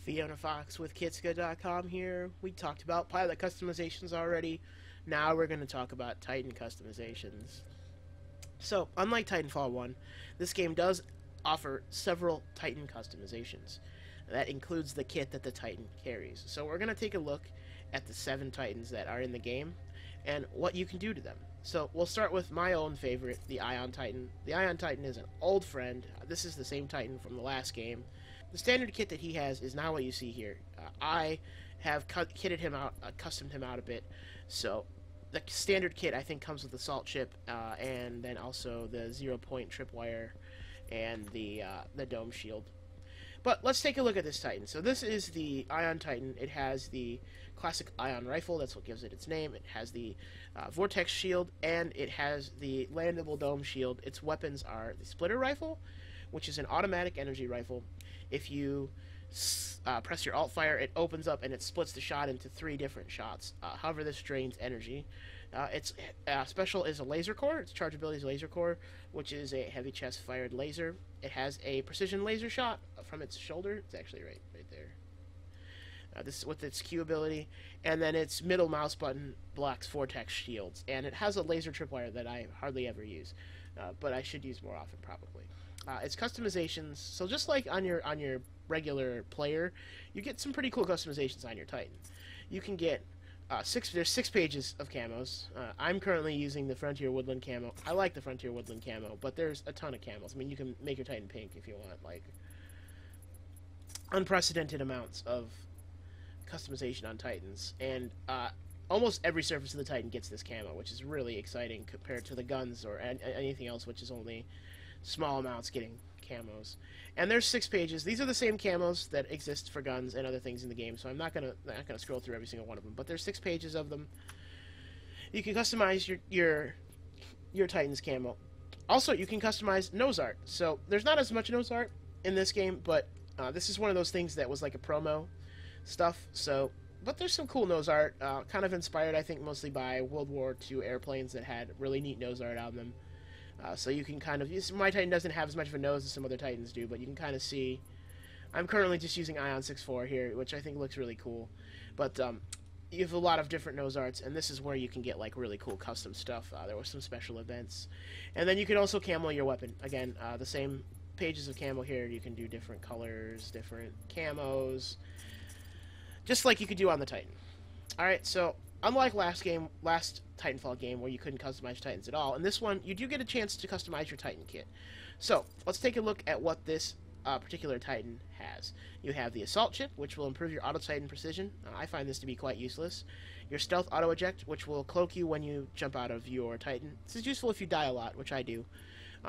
Fiona Fox with Kitsuga.com here. We talked about pilot customizations already. Now we're going to talk about Titan customizations. So, unlike Titanfall 1, this game does offer several Titan customizations. That includes the kit that the Titan carries. So we're going to take a look at the 7 Titans that are in the game and what you can do to them. So we'll start with my own favorite, the Ion Titan. The Ion Titan is an old friend. This is the same Titan from the last game. The standard kit that he has is not what you see here. I have kitted him out, customed him out a bit. So the standard kit I think comes with the salt chip, and then also the 0-point tripwire and the dome shield. But let's take a look at this Titan. So this is the Ion Titan. It has the classic Ion rifle. That's what gives it its name. It has the vortex shield, and it has the landable dome shield. Its weapons are the splitter rifle, which is an automatic energy rifle. If you press your alt fire, it opens up and it splits the shot into 3 different shots. However, this drains energy. Its special is a laser core. Its charge ability is laser core, which is a heavy chest fired laser. It has a precision laser shot from its shoulder. It's actually right there. This is with its Q ability, and then its middle mouse button blocks vortex shields, and it has a laser tripwire that I hardly ever use, but I should use more often probably. Its customizations, so just like on your regular player, you get some pretty cool customizations on your Titan. You can get there's 6 pages of camos. I'm currently using the Frontier Woodland camo. I like the Frontier Woodland camo, but there's a ton of camos. I mean, you can make your Titan pink if you want, like unprecedented amounts of customization on Titans, and almost every surface of the Titan gets this camo, which is really exciting compared to the guns or anything else, which is only small amounts getting camos. And there's 6 pages. These are the same camos that exist for guns and other things in the game, so I'm not gonna scroll through every single one of them. But there's 6 pages of them. You can customize your Titan's camo. Also, you can customize nose art. So there's not as much nose art in this game, but this is one of those things that was like a promo stuff. So, but there's some cool nose art, kind of inspired, I think, mostly by World War II airplanes that had really neat nose art on them. So you can kind of use, my Titan doesn't have as much of a nose as some other Titans do, but you can kind of see. I'm currently just using Ion 6.4 here, which I think looks really cool. But you have a lot of different nose arts, and this is where you can get like really cool custom stuff. There were some special events, and then you can also camo your weapon. Again, the same pages of camo here. You can do different colors, different camos, just like you could do on the Titan. All right, so unlike last Titanfall game where you couldn't customize Titans at all, in this one you do get a chance to customize your Titan kit. So let's take a look at what this particular Titan has. You have the assault chip, which will improve your auto Titan precision. I find this to be quite useless. Your stealth auto eject, which will cloak you when you jump out of your Titan. This is useful if you die a lot, which I do.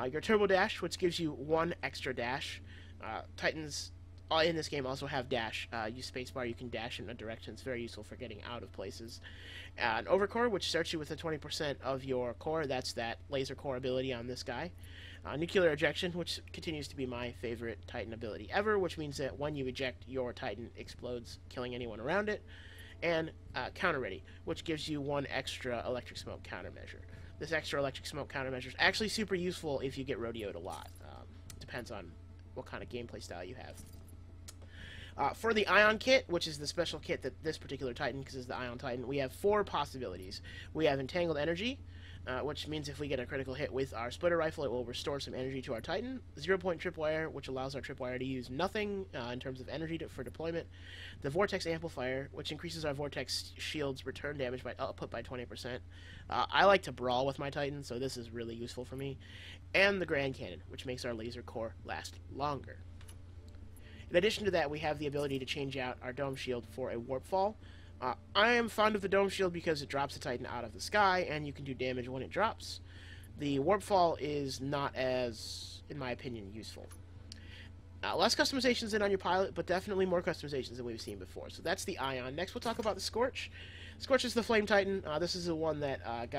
Your turbo dash, which gives you 1 extra dash. Titans in this game also have dash. Use spacebar, you can dash in a direction. It's very useful for getting out of places. An overcore, which starts you with a 20% of your core. That's that laser core ability on this guy. Nuclear ejection, which continues to be my favorite Titan ability ever, which means that when you eject, your Titan explodes, killing anyone around it. And counter ready, which gives you 1 extra electric smoke countermeasure. This extra electric smoke countermeasure is actually super useful if you get rodeoed a lot. Depends on what kind of gameplay style you have. For the Ion kit, which is the special kit that this particular Titan, because it's the Ion Titan, we have 4 possibilities. We have Entangled Energy, which means if we get a critical hit with our splitter rifle, it will restore some energy to our Titan. 0-point tripwire, which allows our tripwire to use nothing in terms of energy for deployment. The Vortex Amplifier, which increases our Vortex shield's return damage by output by 20%. I like to brawl with my Titan, so this is really useful for me. And the Grand Cannon, which makes our laser core last longer. In addition to that, we have the ability to change out our dome shield for a warp fall. I am fond of the dome shield because it drops the Titan out of the sky, and you can do damage when it drops. The warp fall is not as, in my opinion, useful. Less customizations than on your pilot, but definitely more customizations than we've seen before. So that's the Ion. Next, we'll talk about the Scorch. Scorch is the Flame Titan. This is the one that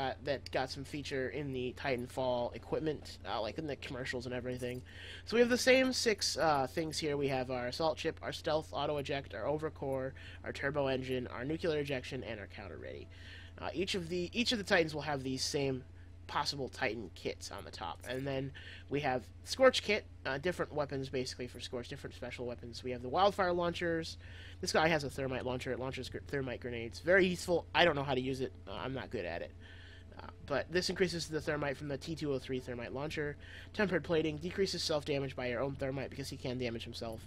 got some feature in the Titanfall equipment, like in the commercials and everything. So we have the same 6 things here. We have our assault chip, our stealth auto eject, our overcore, our turbo engine, our nuclear ejection, and our counter ready. Each of the Titans will have these same possible Titan kits on the top. And then we have Scorch kit, different weapons basically for Scorch, different special weapons. We have the wildfire launchers. This guy has a thermite launcher. It launches thermite grenades. Very useful. I don't know how to use it. I'm not good at it. But this increases the thermite from the T203 thermite launcher. Tempered plating decreases self-damage by your own thermite because he can damage himself.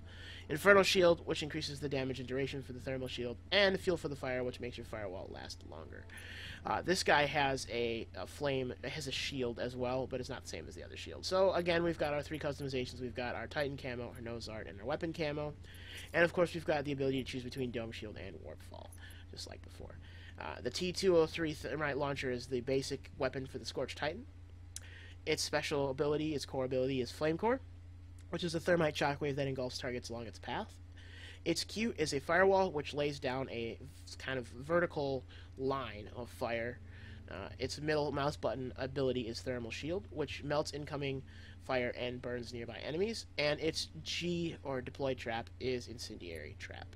Infernal shield, which increases the damage and duration for the thermal shield. And fuel for the fire, which makes your firewall last longer. This guy has a flame, has a shield as well, but it's not the same as the other shield. So again, we've got our 3 customizations. We've got our Titan camo, our nose art, and our weapon camo. And of course, we've got the ability to choose between dome shield and warp fall, just like before. The T203 thermite launcher is the basic weapon for the Scorch Titan. Its special ability, its core ability, is Flame Core, which is a thermite shockwave that engulfs targets along its path. Its Q is a firewall, which lays down a kind of vertical line of fire. Its middle mouse button ability is Thermal Shield, which melts incoming fire and burns nearby enemies. And its G, or Deployed Trap, is Incendiary Trap.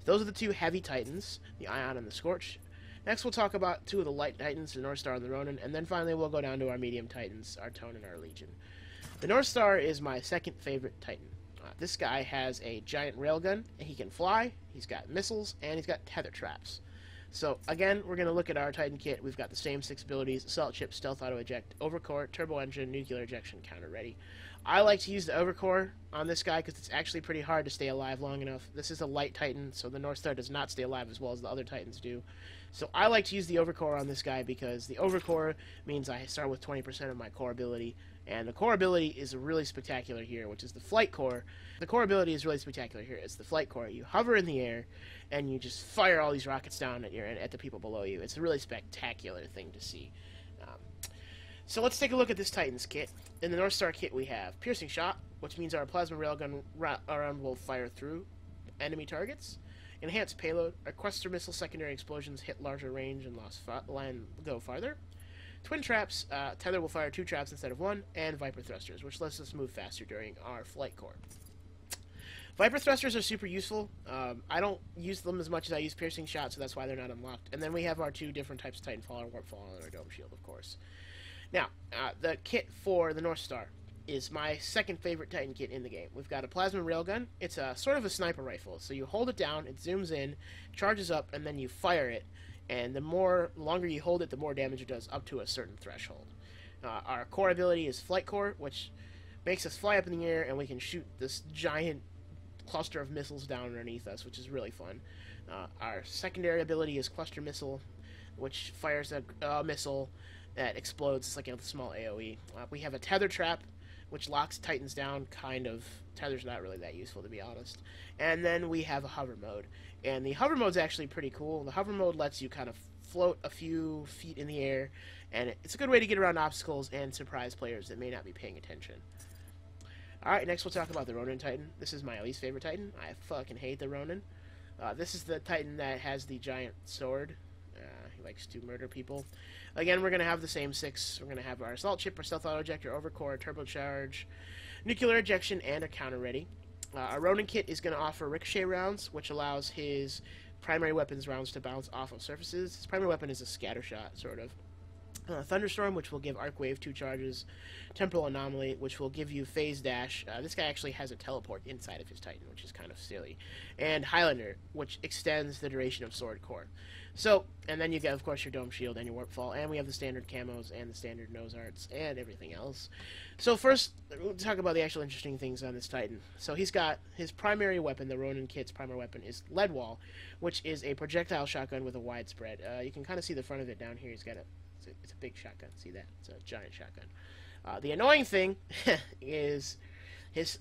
Those are the 2 heavy Titans, the Ion and the Scorch. Next, we'll talk about 2 of the light Titans, the North Star and the Ronin, and then finally we'll go down to our medium Titans, our Tone and our Legion. The North Star is my second favorite Titan. This guy has a giant railgun, and he can fly, he's got missiles, and he's got tether traps. So, again, we're going to look at our Titan kit. We've got the same 6 abilities: Assault Chip, Stealth Auto Eject, Overcore, Turbo Engine, Nuclear Ejection, Counter Ready. I like to use the Overcore on this guy because it's actually pretty hard to stay alive long enough. This is a light Titan, so the North Star does not stay alive as well as the other Titans do. So I like to use the Overcore on this guy because the Overcore means I start with 20% of my core ability, and the core ability is really spectacular here, which is the Flight Core. The core ability is really spectacular here. It's the Flight Core. You hover in the air, and you just fire all these rockets down at the people below you. It's a really spectacular thing to see. So let's take a look at this Titan's kit. In the North Star kit, we have Piercing Shot, which means our plasma railgun round will fire through enemy targets. Enhanced Payload, our cluster missile secondary explosions hit larger range and go farther. Twin Traps, Tether will fire 2 traps instead of 1, and Viper Thrusters, which lets us move faster during our Flight Core. Viper Thrusters are super useful. I don't use them as much as I use Piercing Shot, so that's why they're not unlocked. And then we have our 2 different types of Titanfall, our Warp Fall, and our Dome Shield, of course. Now, the kit for the North Star is my second favorite Titan kit in the game. We've got a plasma railgun. It's a sort of a sniper rifle. So you hold it down, it zooms in, charges up, and then you fire it. And the longer you hold it, the more damage it does, up to a certain threshold. Our core ability is Flight Core, which makes us fly up in the air, and we can shoot this giant cluster of missiles down underneath us, which is really fun. Our secondary ability is Cluster Missile, which fires a missile that explodes. It's like a small AoE. We have a Tether Trap, which locks Titans down, kind of. Tether's not really that useful, to be honest. And then we have a Hover Mode. And the Hover Mode's actually pretty cool. The Hover Mode lets you kind of float a few feet in the air, and it's a good way to get around obstacles and surprise players that may not be paying attention. Alright, next we'll talk about the Ronin Titan. This is my least favorite Titan. I fucking hate the Ronin. This is the Titan that has the giant sword. He likes to murder people. Again, we're going to have the same 6. We're going to have our Assault Chip, our Stealth Auto Ejector, Overcore, Turbocharge, Nuclear Ejection, and a Counter Ready. Our Ronin kit is going to offer Ricochet rounds, which allows his primary weapons rounds to bounce off of surfaces. His primary weapon is a scatter shot, sort of. Thunderstorm, which will give Arc Wave 2 charges. Temporal Anomaly, which will give you Phase Dash. This guy actually has a teleport inside of his Titan, which is kind of silly. And Highlander, which extends the duration of Sword Core. So, and then you get, of course, your Dome Shield and your Warp Fall, and we have the standard camos and the standard nose arts and everything else. So first, we'll talk about the actual interesting things on this Titan. So he's got his primary weapon, the Ronin kit's primary weapon, is Lead Wall, which is a projectile shotgun with a wide spread. You can kind of see the front of it down here. He's got it's a big shotgun. See that? It's a giant shotgun. The annoying thing is his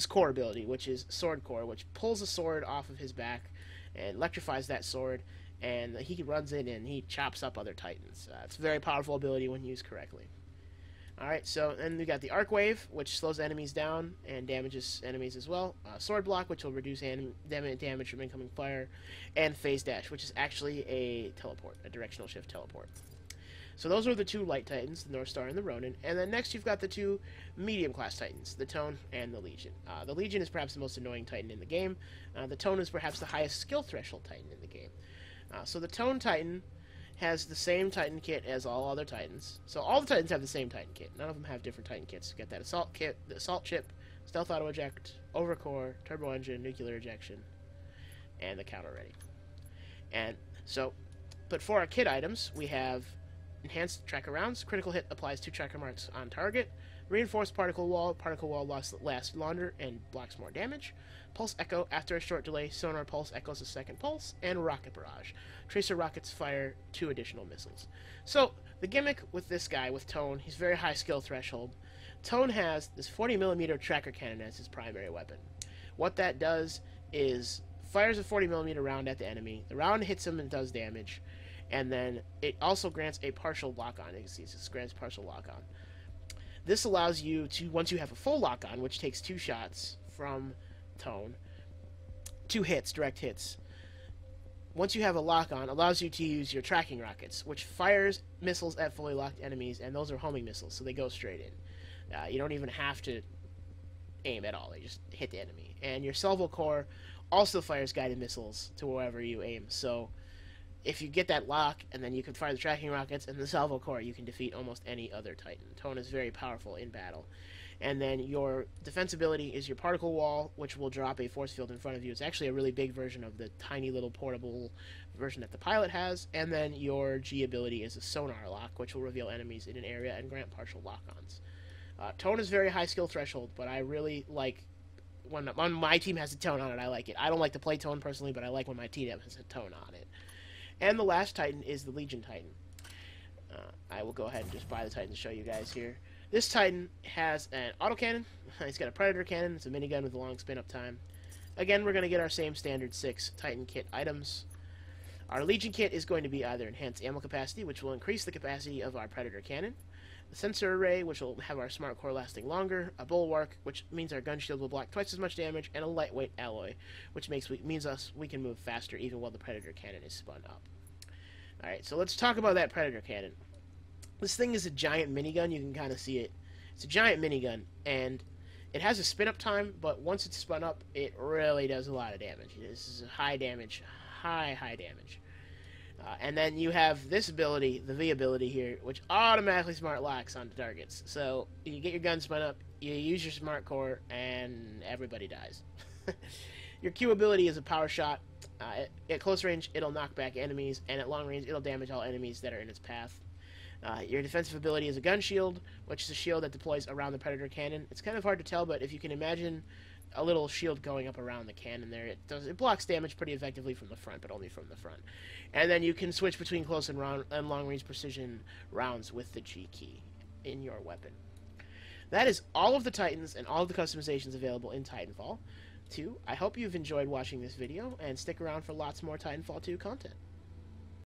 core ability, which is Sword Core, which pulls a sword off of his back and electrifies that sword, and he runs in and he chops up other Titans. It's a very powerful ability when used correctly. Alright, so then we got the Arc Wave, which slows enemies down and damages enemies as well. Sword Block, which will reduce damage from incoming fire. And Phase Dash, which is actually a teleport, a directional shift teleport. So those are the 2 light Titans, the North Star and the Ronin. And then next you've got the 2 medium-class Titans, the Tone and the Legion. The Legion is perhaps the most annoying Titan in the game. The Tone is perhaps the highest skill threshold Titan in the game. So the Tone Titan has the same Titan kit as all other Titans. So all the Titans have the same Titan kit. None of them have different Titan kits. You get that assault kit, the assault chip, stealth auto eject, overcore, turbo engine, nuclear ejection, and the counter ready. And so, but for our kit items, we have enhanced tracker rounds. Critical hit applies 2 tracker marks on target. Reinforced particle wall. Particle wall lasts longer and blocks more damage. Pulse echo. After a short delay, sonar pulse echoes a second pulse. And rocket barrage. Tracer rockets fire 2 additional missiles. So the gimmick with this guy, with Tone, he's very high skill threshold. Tone has this 40mm tracker cannon as his primary weapon. What that does is fires a 40mm round at the enemy. The round hits him and does damage. And then it also grants a partial lock-on. It grants partial lock-on. This allows you to, once you have a full lock-on, which takes 2 shots from Tone, 2 hits, direct hits. Once you have a lock-on, allows you to use your tracking rockets, which fires missiles at fully locked enemies, and those are homing missiles, so they go straight in. You don't even have to aim at all. They just hit the enemy. And your salvo core also fires guided missiles to wherever you aim, so if you get that lock, and then you can fire the tracking rockets and the salvo core, you can defeat almost any other Titan. Tone is very powerful in battle. And then your defense ability is your particle wall, which will drop a force field in front of you. It's actually a really big version of the tiny little portable version that the pilot has. And then your G ability is a sonar lock, which will reveal enemies in an area and grant partial lock-ons. Tone is very high skill threshold, but I really like when my team has a Tone on it. I like it. I don't like to play Tone personally, but I like when my team has a Tone on it. And the last Titan is the Legion Titan. I will go ahead and just buy the Titan to show you guys here. This Titan has an autocannon. It's got a Predator cannon. It's a minigun with a long spin-up time. Again, we're going to get our same standard 6 Titan kit items. Our Legion kit is going to be either enhanced ammo capacity, which will increase the capacity of our Predator cannon, a sensor array, which will have our smart core lasting longer, a bulwark, which means our gun shield will block twice as much damage, and a lightweight alloy, which means we can move faster even while the Predator cannon is spun up. Alright, so let's talk about that Predator cannon. This thing is a giant minigun. You can kind of see it. It's a giant minigun, and it has a spin-up time, but once it's spun up, it really does a lot of damage. This is a high damage, high damage. And then you have this ability, the V ability here, which automatically smart locks onto targets. So you get your gun spun up, you use your smart core, and everybody dies. Your Q ability is a power shot. At close range, it'll knock back enemies, and at long range, it'll damage all enemies that are in its path. Your defensive ability is a gun shield, which is a shield that deploys around the Predator cannon. It's kind of hard to tell, but if you can imagine a little shield going up around the cannon there, it blocks damage pretty effectively from the front, but only from the front. And then you can switch between close and long range precision rounds with the G key in your weapon. That is all of the Titans and all of the customizations available in Titanfall 2. I hope you've enjoyed watching this video, and stick around for lots more Titanfall 2 content.